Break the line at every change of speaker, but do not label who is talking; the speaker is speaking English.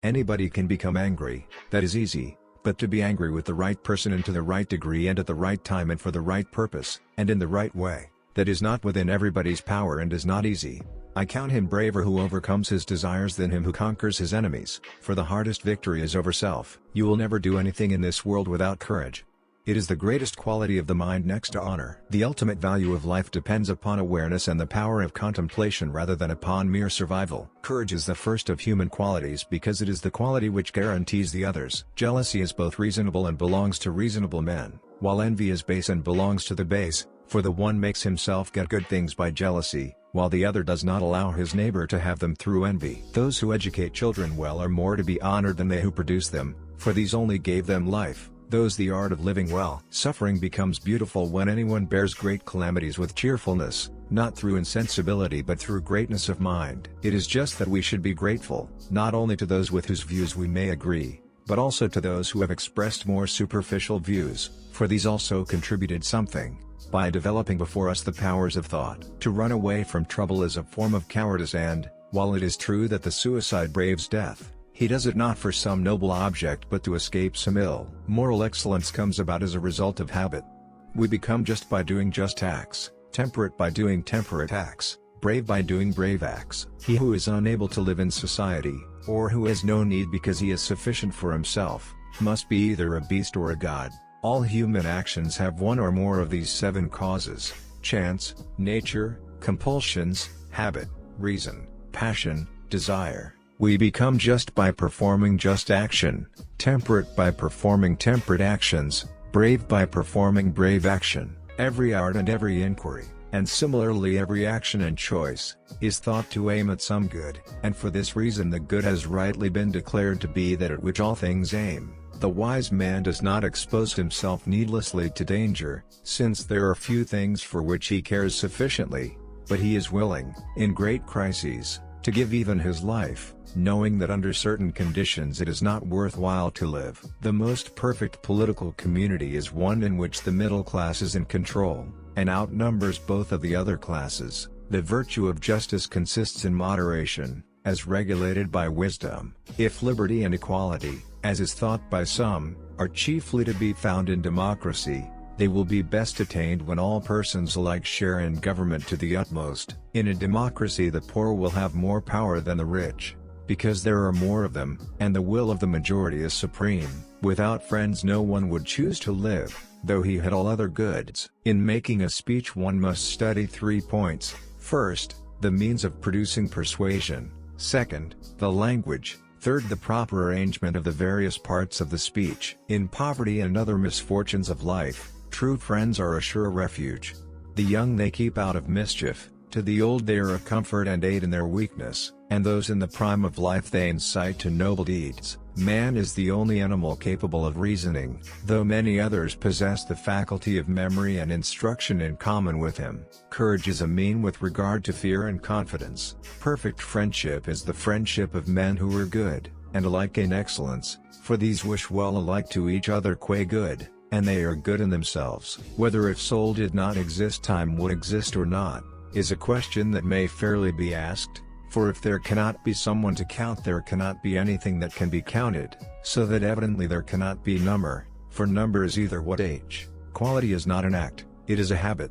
Anybody can become angry, that is easy, but to be angry with the right person and to the right degree and at the right time and for the right purpose, and in the right way, that is not within everybody's power and is not easy. I count him braver who overcomes his desires than him who conquers his enemies, for the hardest victory is over self. You will never do anything in this world without courage. It is the greatest quality of the mind next to honor. The ultimate value of life depends upon awareness and the power of contemplation rather than upon mere survival. Courage is the first of human qualities because it is the quality which guarantees the others. Jealousy is both reasonable and belongs to reasonable men, while envy is base and belongs to the base, for the one makes himself get good things by jealousy, while the other does not allow his neighbor to have them through envy. Those who educate children well are more to be honored than they who produce them, for these only gave them life. Those the art of living well. Suffering becomes beautiful when anyone bears great calamities with cheerfulness, not through insensibility but through greatness of mind. It is just that we should be grateful, not only to those with whose views we may agree, but also to those who have expressed more superficial views, for these also contributed something, by developing before us the powers of thought. To run away from trouble is a form of cowardice and, while it is true that the suicide braves death, he does it not for some noble object but to escape some ill. Moral excellence comes about as a result of habit. We become just by doing just acts, temperate by doing temperate acts, brave by doing brave acts. He who is unable to live in society, or who has no need because he is sufficient for himself, must be either a beast or a god. All human actions have one or more of these 7 causes: chance, nature, compulsions, habit, reason, passion, desire. We become just by performing just action, temperate by performing temperate actions, brave by performing brave action. Every art and every inquiry, and similarly every action and choice, is thought to aim at some good, and for this reason the good has rightly been declared to be that at which all things aim. The wise man does not expose himself needlessly to danger, since there are few things for which he cares sufficiently, but he is willing, in great crises, to give even his life, knowing that under certain conditions it is not worthwhile to live. The most perfect political community is one in which the middle class is in control, and outnumbers both of the other classes. The virtue of justice consists in moderation, as regulated by wisdom. If liberty and equality, as is thought by some, are chiefly to be found in democracy, they will be best attained when all persons alike share in government to the utmost. In a democracy the poor will have more power than the rich, because there are more of them, and the will of the majority is supreme. Without friends no one would choose to live, though he had all other goods. In making a speech one must study 3 points: first, the means of producing persuasion; second, the language; third, the proper arrangement of the various parts of the speech. In poverty and other misfortunes of life, true friends are a sure refuge. The young they keep out of mischief, to the old they are a comfort and aid in their weakness, and those in the prime of life they incite to noble deeds. Man is the only animal capable of reasoning, though many others possess the faculty of memory and instruction in common with him. Courage is a mean with regard to fear and confidence. Perfect friendship is the friendship of men who are good, and alike in excellence, for these wish well alike to each other qua good, and they are good in themselves. Whether if soul did not exist time would exist or not, is a question that may fairly be asked, for if there cannot be someone to count there cannot be anything that can be counted, so that evidently there cannot be number, for number is either what h. Quality is not an act, it is a habit.